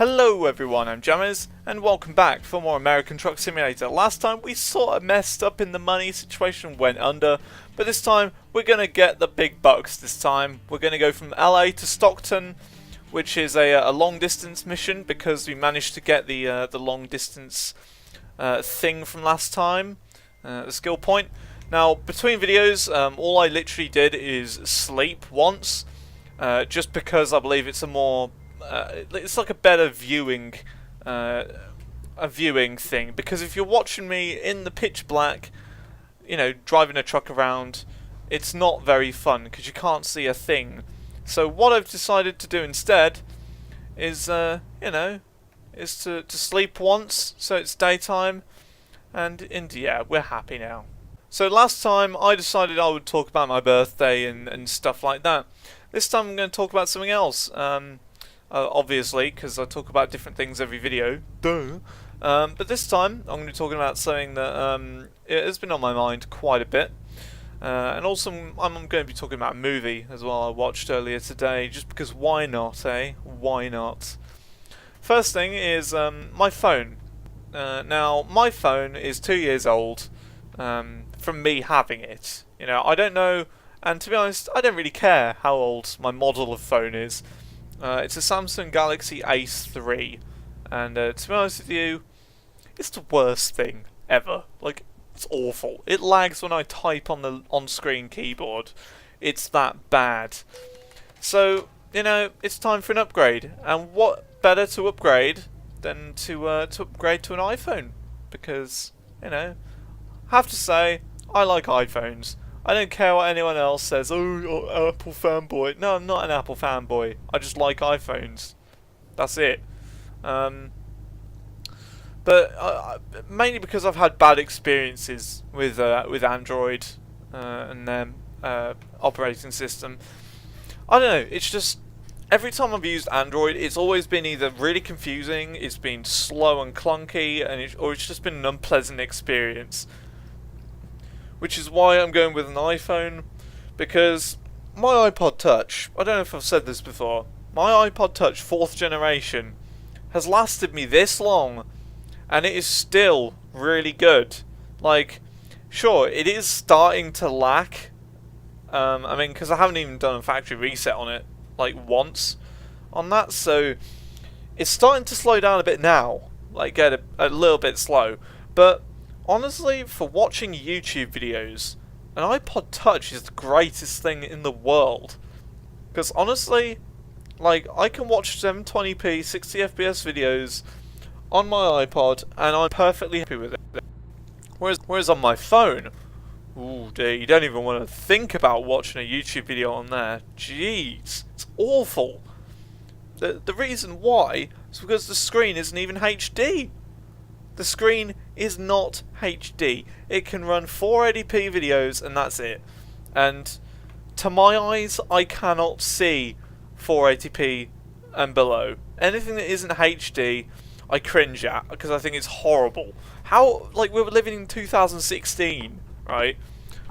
Hello everyone, I'm JamEz, and welcome back for more American Truck Simulator. Last time we sort of messed up in the money situation, went under, but this time we're going to get the big bucks this time. We're going to go from LA to Stockton, which is a long distance mission because we managed to get the long distance thing from last time, the skill point. Now, between videos, all I literally did is sleep once, just because I believe it's a more it's like a better viewing thing, because if you're watching me in the pitch black, you know, driving a truck around, it's not very fun because you can't see a thing. So what I've decided to do instead is to sleep once, so it's daytime, and yeah, we're happy now. So last time I decided I would talk about my birthday and stuff like that. This time I'm going to talk about something else. Obviously, because I talk about different things every video. Duh. But this time, I'm going to be talking about something that it has been on my mind quite a bit. And also, I'm going to be talking about a movie as well I watched earlier today, just because why not, eh? Why not? First thing is my phone. Now, my phone is 2 years old from me having it. You know, I don't know, and to be honest, I don't really care how old my model of phone is. It's a Samsung Galaxy Ace 3, and to be honest with you, it's the worst thing ever. Like, it's awful. It lags when I type on the on-screen keyboard. It's that bad. So, you know, it's time for an upgrade, and what better to upgrade than to upgrade to an iPhone? Because, you know, I have to say, I like iPhones. I don't care what anyone else says, oh, you're an Apple fanboy. No, I'm not an Apple fanboy. I just like iPhones. That's it. But mainly because I've had bad experiences with Android and their operating system. I don't know, it's just, every time I've used Android, it's always been either really confusing, it's been slow and clunky, or it's just been an unpleasant experience. Which is why I'm going with an iPhone, because my iPod Touch, I don't know if I've said this before, my iPod Touch 4th generation has lasted me this long, and it is still really good. Like, sure, it is starting to lack, I mean, because I haven't even done a factory reset on it, like, once on that, so it's starting to slow down a bit now, like, get a little bit slow, but honestly, for watching YouTube videos, an iPod Touch is the greatest thing in the world. Because honestly, like, I can watch 720p 60fps videos on my iPod, and I'm perfectly happy with it. Whereas on my phone, ooh dear, you don't even want to think about watching a YouTube video on there. Jeez, it's awful. The reason why is because the screen isn't even HD. The screen is not HD. It can run 480p videos and that's it. And to my eyes, I cannot see 480p and below. Anything that isn't HD, I cringe at because I think it's horrible. How, like, we were living in 2016, right?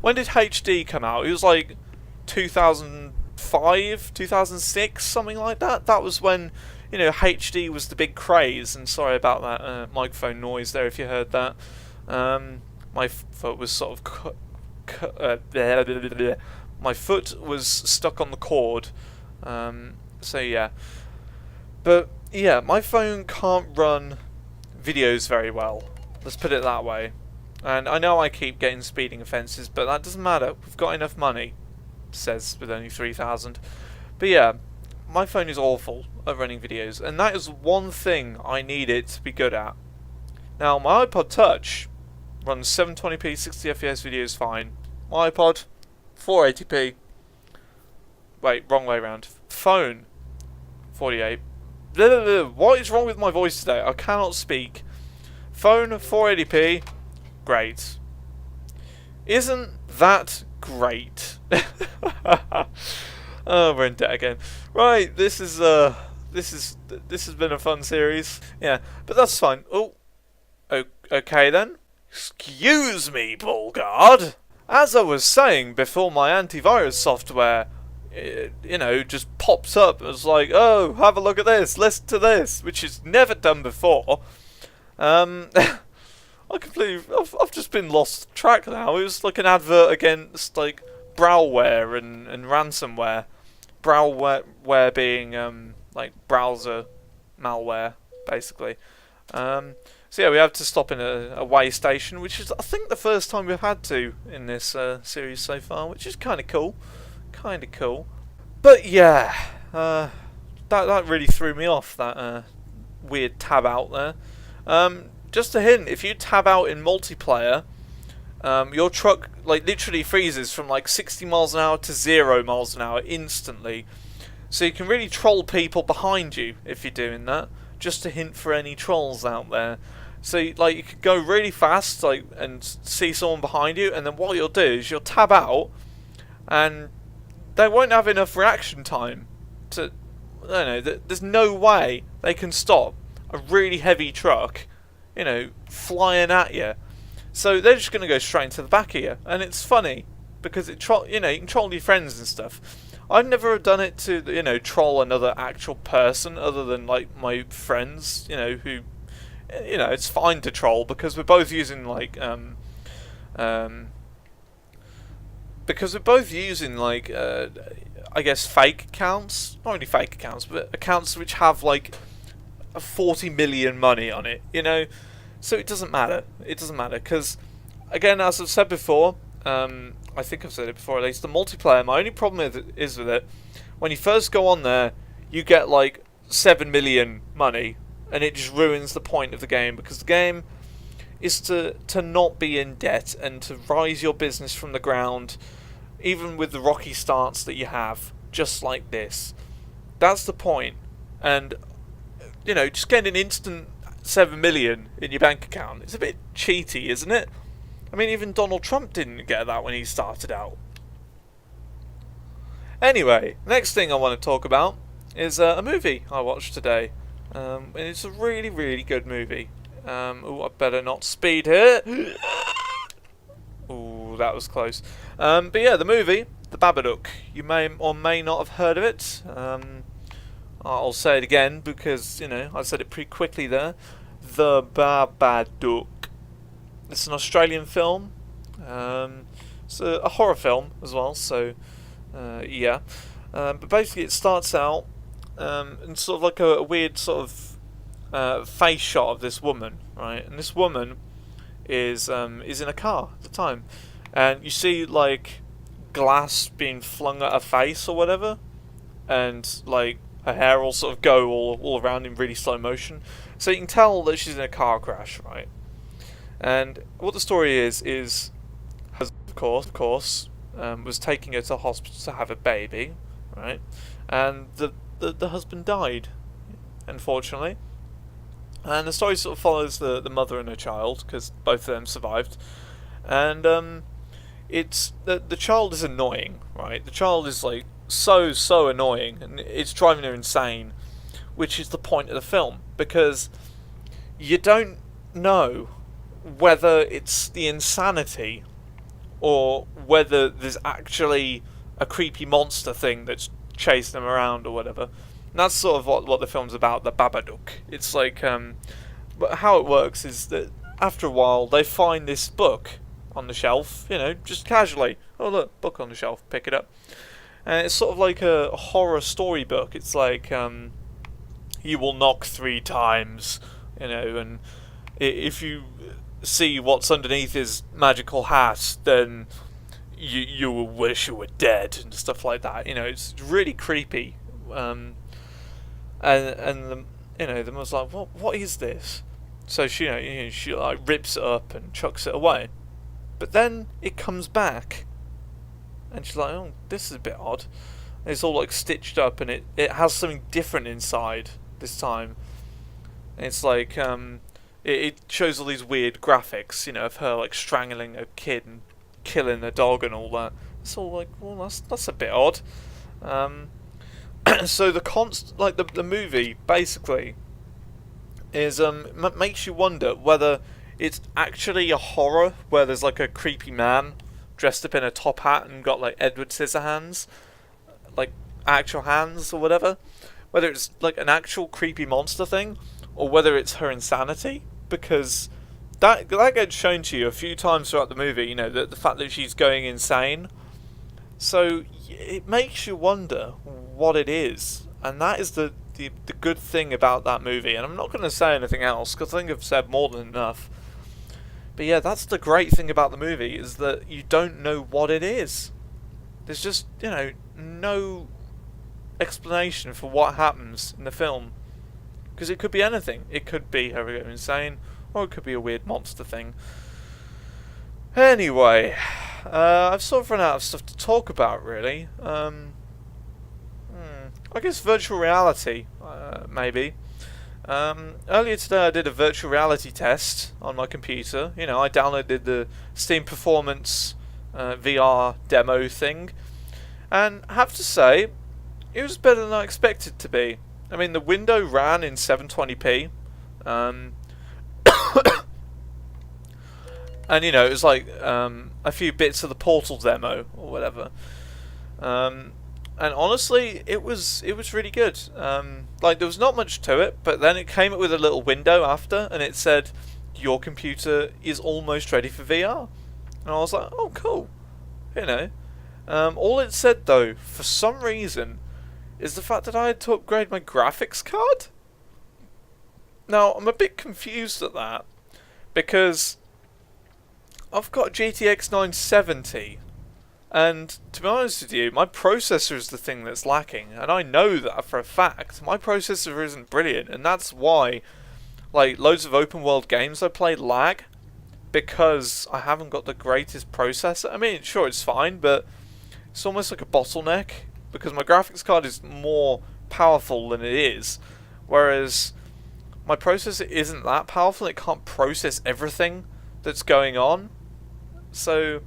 When did HD come out? It was like 2005, 2006, something like that. That was when, you know, HD was the big craze, and sorry about that microphone noise there if you heard that. My foot was sort of my foot was stuck on the cord. So yeah, but yeah, my phone can't run videos very well. Let's put it that way. And I know I keep getting speeding offences, but that doesn't matter. We've got enough money. Says with only 3,000. But yeah, my phone is awful at running videos, and that is one thing I need it to be good at. Now, my iPod Touch runs 720p 60fps videos fine. My iPod, 480p. Wait, wrong way around. Phone, 48. Blah, blah, blah. What is wrong with my voice today? I cannot speak. Phone, 480p. Great. Isn't that great? Oh, we're in debt again. Right, this has been a fun series. Yeah, but that's fine. Oh, okay then. Excuse me, Bullguard. As I was saying before, my antivirus software you know, just pops up. It's like, oh, have a look at this, listen to this, which is never done before. I've just been lost track now. It was like an advert against like browware and ransomware. Browware being like browser malware, basically. So yeah, we have to stop in a way station, which is I think the first time we've had to in this series so far, which is kind of cool. But yeah, that really threw me off, that weird tab out there. Just a hint, if you tab out in multiplayer, your truck like literally freezes from like 60 miles an hour to 0 miles an hour instantly. So you can really troll people behind you if you're doing that. Just a hint for any trolls out there. So like you could go really fast like and see someone behind you, and then what you'll do is you'll tab out, and they won't have enough reaction time to, I don't know, there's no way they can stop a really heavy truck, you know, flying at you. So they're just going to go straight into the back of you, and it's funny because you know, you can troll your friends and stuff. I've never done it to, you know, troll another actual person other than like my friends, you know, who, you know, it's fine to troll because we're both using like I guess fake accounts, not really fake accounts, but accounts which have like 40 million money on it, you know. So it doesn't matter. It doesn't matter because, again, as I've said before, I think I've said it before at least, the multiplayer, my only problem with it, when you first go on there, you get like 7 million money, and it just ruins the point of the game, because the game is to not be in debt and to rise your business from the ground, even with the rocky starts that you have, just like this. That's the point. And, you know, just getting an instant 7 million in your bank account, it's a bit cheaty, isn't it? I mean, even Donald Trump didn't get that when he started out. Anyway, next thing I want to talk about is a movie I watched today. And it's a really, really good movie. Oh, I better not speed here. Ooh, that was close. But yeah, the movie, The Babadook. You may or may not have heard of it. I'll say it again because, you know, I said it pretty quickly there. The Babadook. It's an Australian film. It's a horror film as well, so yeah. But basically it starts out in sort of like a weird sort of face shot of this woman, right? And this woman is in a car at the time. And you see like glass being flung at her face or whatever, and like her hair will sort of go all around in really slow motion. So you can tell that she's in a car crash, right? And what the story is of course, was taking her to the hospital to have a baby, right? And the husband died, unfortunately. And the story sort of follows the mother and her child, because both of them survived. And it's the child is annoying, right? The child is like so annoying, and it's driving her insane, which is the point of the film, because you don't know whether it's the insanity or whether there's actually a creepy monster thing that's chasing them around or whatever. And that's sort of what the film's about, The Babadook. It's like, but how it works is that after a while they find this book on the shelf, you know, just casually. Oh look, book on the shelf, pick it up. And it's sort of like a horror storybook. It's like, you will knock 3 times, you know, and if you see what's underneath his magical hat, then you will wish you were dead and stuff like that. You know, it's really creepy. And the, you know, the mother's like, what is this? So she, you know, she like rips it up and chucks it away. But then it comes back, and she's like, oh, this is a bit odd. And it's all like stitched up, and it has something different inside this time. And it's like, it shows all these weird graphics, you know, of her like strangling a kid and killing a dog and all that. It's all like, well, that's a bit odd. So the movie basically is makes you wonder whether it's actually a horror where there's like a creepy man dressed up in a top hat and got like Edward Scissorhands, like actual hands or whatever, whether it's like an actual creepy monster thing or whether it's her insanity, because that gets shown to you a few times throughout the movie, you know, the fact that she's going insane. So it makes you wonder what it is, and that is the good thing about that movie. And I'm not going to say anything else because I think I've said more than enough. But yeah, that's the great thing about the movie, is that you don't know what it is. There's just, you know, no explanation for what happens in the film, because it could be anything. It could be her going insane, or it could be a weird monster thing. Anyway, I've sort of run out of stuff to talk about, really. I guess virtual reality, maybe. Earlier today I did a virtual reality test on my computer. You know, I downloaded the Steam Performance VR demo thing, and I have to say, it was better than I expected it to be. I mean, the window ran in 720p, and you know, it was like a few bits of the Portal demo or whatever. And honestly, it was really good. Like, there was not much to it, but then it came up with a little window after, and it said, "Your computer is almost ready for VR." And I was like, "Oh, cool," you know. All it said, though, for some reason, is the fact that I had to upgrade my graphics card. Now, I'm a bit confused at that, because I've got a GTX 970, and to be honest with you, my processor is the thing that's lacking, and I know that for a fact. My processor isn't brilliant, and that's why, like, loads of open world games I play lag, because I haven't got the greatest processor. I mean, sure, it's fine, but it's almost like a bottleneck, because my graphics card is more powerful than it is, whereas my processor isn't that powerful. It can't process everything that's going on. So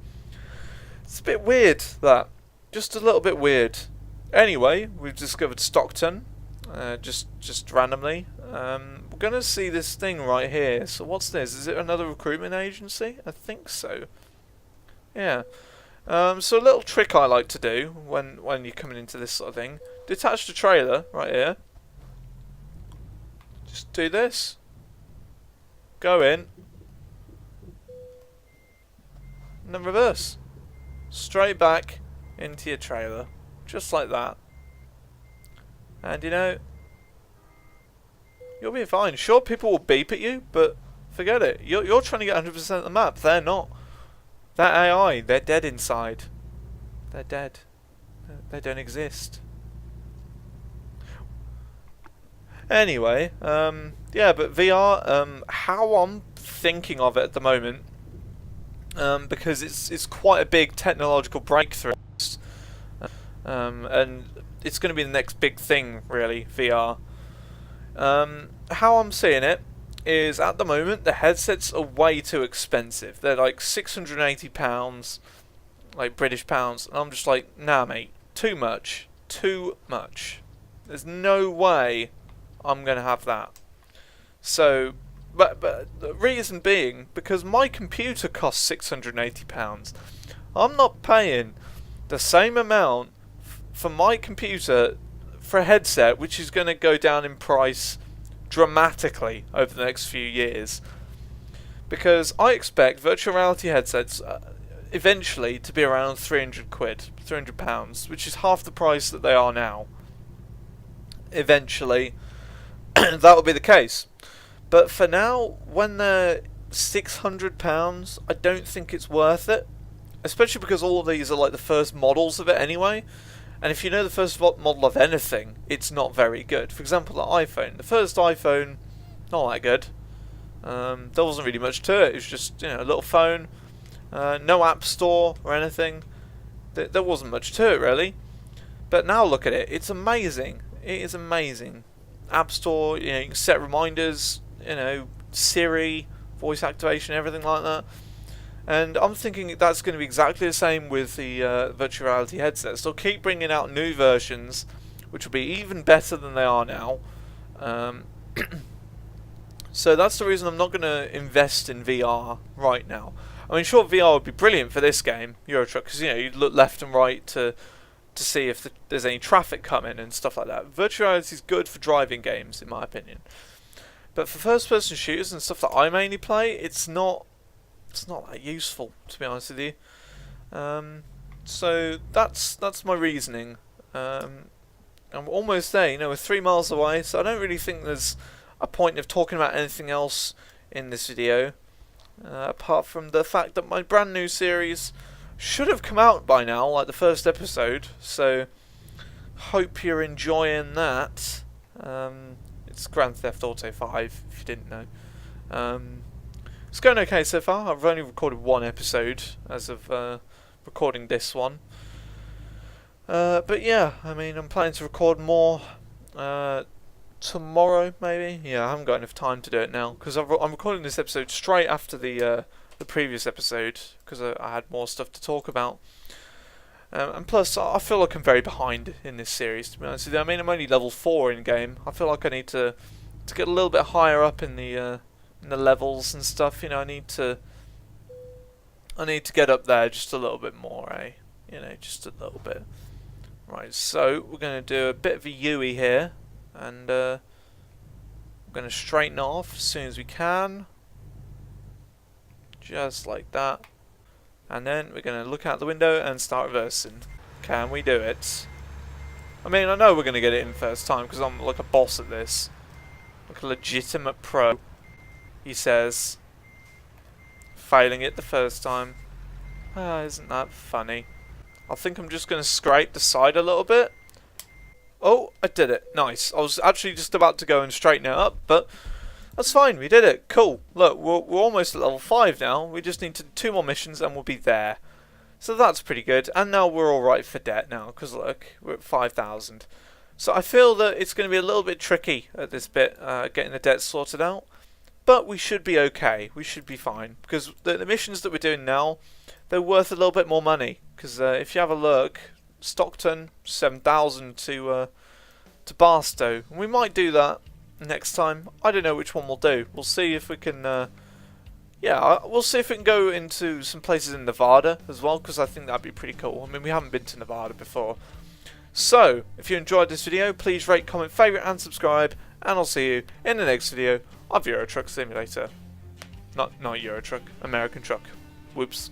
it's a bit weird, that. Just a little bit weird. Anyway, we've discovered Stockton, just randomly. We're going to see this thing right here. So what's this? Is it another recruitment agency? I think so. Yeah. So a little trick I like to do when you're coming into this sort of thing. Detach the trailer right here. Just do this. Go in. And then reverse. Straight back into your trailer. Just like that. And you know, you'll be fine. Sure, people will beep at you, but forget it. You're trying to get 100% of the map. They're not. That AI, they're dead inside. They're dead. They don't exist. Anyway, yeah, but VR, how I'm thinking of it at the moment, because it's quite a big technological breakthrough, and it's going to be the next big thing, really, VR. How I'm seeing it is, at the moment, the headsets are way too expensive. They're like £680, like British pounds, and I'm just like, nah, mate, too much. There's no way I'm gonna have that. So, but the reason being, because my computer costs £680, I'm not paying the same amount for my computer for a headset, which is going to go down in price dramatically over the next few years, because I expect virtual reality headsets eventually to be around £300, which is half the price that they are now. Eventually that will be the case, but for now, when they're £600, I don't think it's worth it, especially because all of these are like the first models of it anyway. And if you know the first model of anything, it's not very good. For example, the iPhone. The first iPhone, not that good. There wasn't really much to it. It was just, you know, a little phone. No app store or anything. There wasn't much to it, really. But now look at it. It's amazing. It is amazing. App store, you know, you can set reminders, you know, Siri, voice activation, everything like that. And I'm thinking that's going to be exactly the same with the virtual reality headsets. They'll keep bringing out new versions, which will be even better than they are now. So that's the reason I'm not going to invest in VR right now. I mean, sure, VR would be brilliant for this game, Euro Truck, because, you know, you'd look left and right to to see if there's any traffic coming and stuff like that. Virtual reality is good for driving games, in my opinion. But for first-person shooters and stuff that I mainly play, it's not that useful, to be honest with you. So that's my reasoning. I'm almost there, you know, we're 3 miles away, so I don't really think there's a point of talking about anything else in this video, apart from the fact that my brand new series should have come out by now, like the first episode, so hope you're enjoying that. It's Grand Theft Auto 5, if you didn't know. It's going okay so far. I've only recorded 1 episode as of recording this one. But yeah, I mean, I'm planning to record more tomorrow, maybe. Yeah, I haven't got enough time to do it now, because I'm recording this episode straight after the previous episode, because I had more stuff to talk about. And plus, I feel like I'm very behind in this series, to be honest with you. I mean, I'm only level 4 in game. I feel like I need to get a little bit higher up in the levels and stuff. You know, I need to get up there just a little bit more, eh? You know, just a little bit. Right, so we're going to do a bit of a U-ey here, and we're going to straighten off as soon as we can. Just like that. And then we're going to look out the window and start reversing. Can we do it? I mean, I know we're going to get it in first time because I'm like a boss at this. Like a legitimate pro, he says. Failing it the first time. Ah, isn't that funny? I think I'm just going to scrape the side a little bit. Oh, I did it. Nice. I was actually just about to go and straighten it up, but that's fine. We did it. Cool. Look, we're almost at level 5 now. We just need to do 2 more missions and we'll be there. So that's pretty good. And now we're alright for debt now, because look, we're at 5,000. So I feel that it's going to be a little bit tricky at this bit, getting the debt sorted out. But we should be okay. We should be fine. Because the missions that we're doing now, they're worth a little bit more money. Because if you have a look, Stockton, 7,000 to Barstow. And we might do that next time. I don't know which one we'll do. We'll see if we can... we'll see if we can go into some places in Nevada as well. Because I think that'd be pretty cool. I mean, we haven't been to Nevada before. So, if you enjoyed this video, please rate, comment, favourite and subscribe. And I'll see you in the next video of Euro Truck Simulator. Not Euro Truck, American Truck. Whoops.